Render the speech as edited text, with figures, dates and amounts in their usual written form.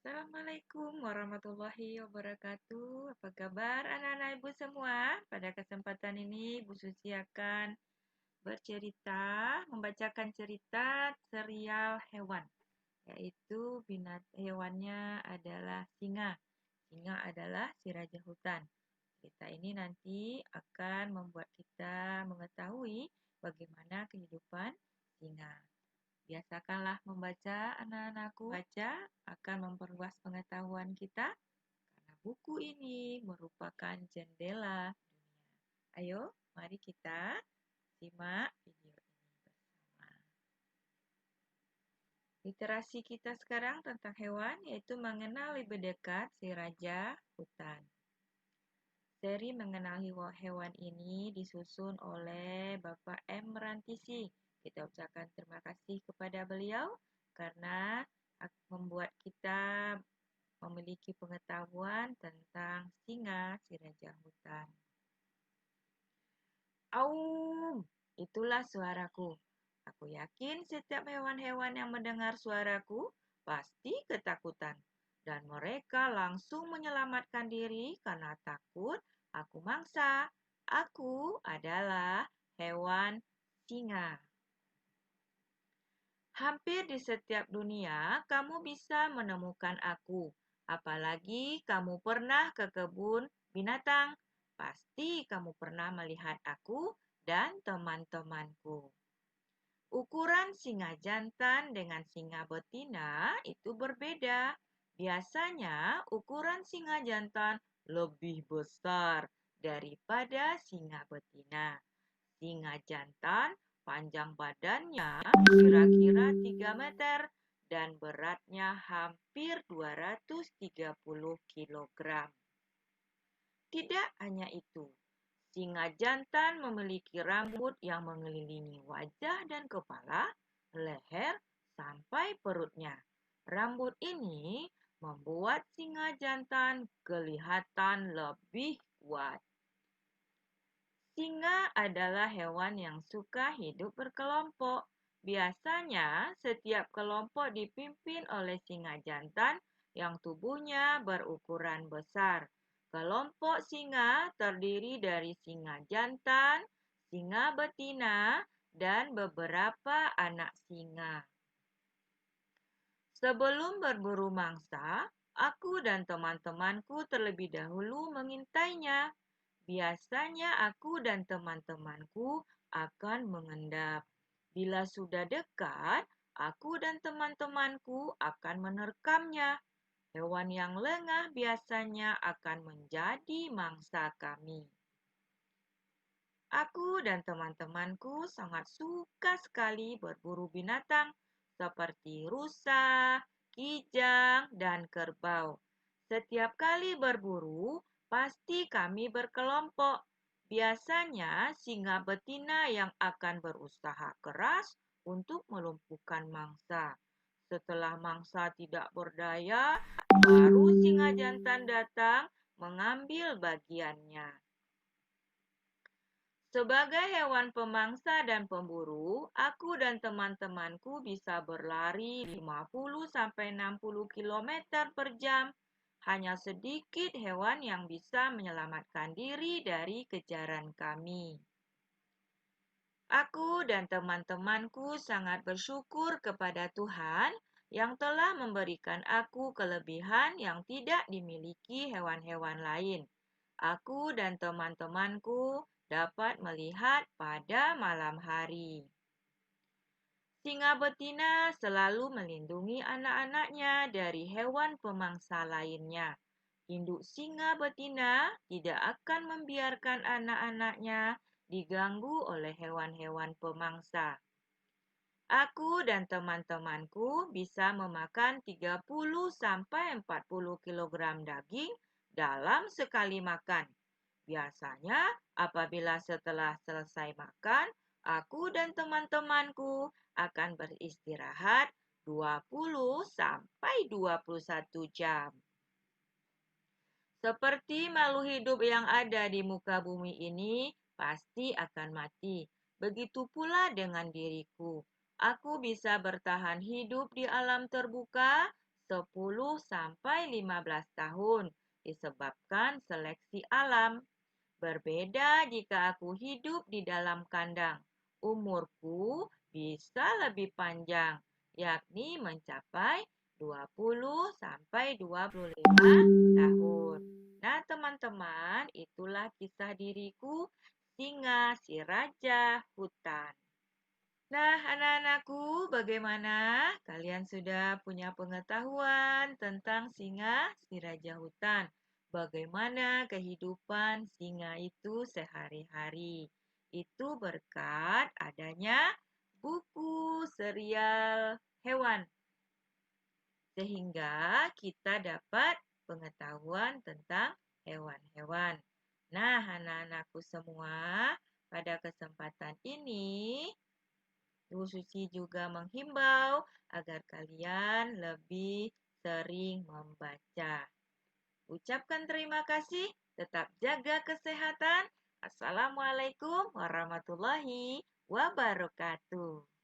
Assalamualaikum warahmatullahi wabarakatuh. Apa kabar anak-anak ibu semua? Pada kesempatan ini Bu Susi akan membacakan cerita serial hewan, yaitu hewannya adalah singa. Singa adalah si raja hutan. Cerita ini nanti akan membuat kita mengetahui bagaimana kehidupan singa. Biasakanlah membaca anak-anakku. Baca akan memperluas pengetahuan kita karena buku ini merupakan jendela dunia. Ayo, mari kita simak video ini bersama. Literasi kita sekarang tentang hewan yaitu mengenal lebih dekat si raja hutan. Seri mengenal hewan ini disusun oleh Bapak M. Rantisi. Kita ucapkan terima kasih kepada beliau karena membuat kita memiliki pengetahuan tentang singa si raja hutan. Aum, itulah suaraku. Aku yakin setiap hewan-hewan yang mendengar suaraku pasti ketakutan. Dan mereka langsung menyelamatkan diri karena takut aku mangsa. Aku adalah hewan singa. Hampir di setiap dunia, kamu bisa menemukan aku. Apalagi kamu pernah ke kebun binatang. Pasti kamu pernah melihat aku dan teman-temanku. Ukuran singa jantan dengan singa betina itu berbeda. Biasanya ukuran singa jantan lebih besar daripada singa betina. Singa jantan panjang badannya kira-kira 3 meter dan beratnya hampir 230 kg. Tidak hanya itu, singa jantan memiliki rambut yang mengelilingi wajah dan kepala, leher, sampai perutnya. Rambut ini membuat singa jantan kelihatan lebih kuat. Singa adalah hewan yang suka hidup berkelompok. Biasanya, setiap kelompok dipimpin oleh singa jantan yang tubuhnya berukuran besar. Kelompok singa terdiri dari singa jantan, singa betina, dan beberapa anak singa. Sebelum berburu mangsa, aku dan teman-temanku terlebih dahulu mengintainya. Biasanya aku dan teman-temanku akan mengendap. Bila sudah dekat, aku dan teman-temanku akan menerkamnya. Hewan yang lengah biasanya akan menjadi mangsa kami. Aku dan teman-temanku sangat suka sekali berburu binatang seperti rusa, kijang, dan kerbau. Setiap kali berburu, pasti kami berkelompok. Biasanya singa betina yang akan berusaha keras untuk melumpuhkan mangsa. Setelah mangsa tidak berdaya, baru singa jantan datang mengambil bagiannya. Sebagai hewan pemangsa dan pemburu, aku dan teman-temanku bisa berlari 50-60 km per jam. Hanya sedikit hewan yang bisa menyelamatkan diri dari kejaran kami. Aku dan teman-temanku sangat bersyukur kepada Tuhan yang telah memberikan aku kelebihan yang tidak dimiliki hewan-hewan lain. Aku dan teman-temanku dapat melihat pada malam hari. Singa betina selalu melindungi anak-anaknya dari hewan pemangsa lainnya. Induk singa betina tidak akan membiarkan anak-anaknya diganggu oleh hewan-hewan pemangsa. Aku dan teman-temanku bisa memakan 30-40 kg daging dalam sekali makan. Biasanya, apabila setelah selesai makan, aku dan teman-temanku akan beristirahat 20-21 jam. Seperti makhluk hidup yang ada di muka bumi ini pasti akan mati. Begitu pula dengan diriku. Aku bisa bertahan hidup di alam terbuka 10-15 tahun disebabkan seleksi alam. Berbeda jika aku hidup di dalam kandang. Umurku bisa lebih panjang, yakni mencapai 20-25 tahun. Nah, teman-teman, itulah kisah diriku, singa si raja hutan. Nah, anak-anakku, bagaimana? Kalian sudah punya pengetahuan tentang singa si raja hutan. Bagaimana kehidupan singa itu sehari-hari. Itu berkat adanya buku serial hewan. Sehingga kita dapat pengetahuan tentang hewan-hewan. Nah, anak-anakku semua, pada kesempatan ini Bu Suci juga menghimbau agar kalian lebih sering membaca. Ucapkan terima kasih, tetap jaga kesehatan. Assalamualaikum warahmatullahi wabarakatuh.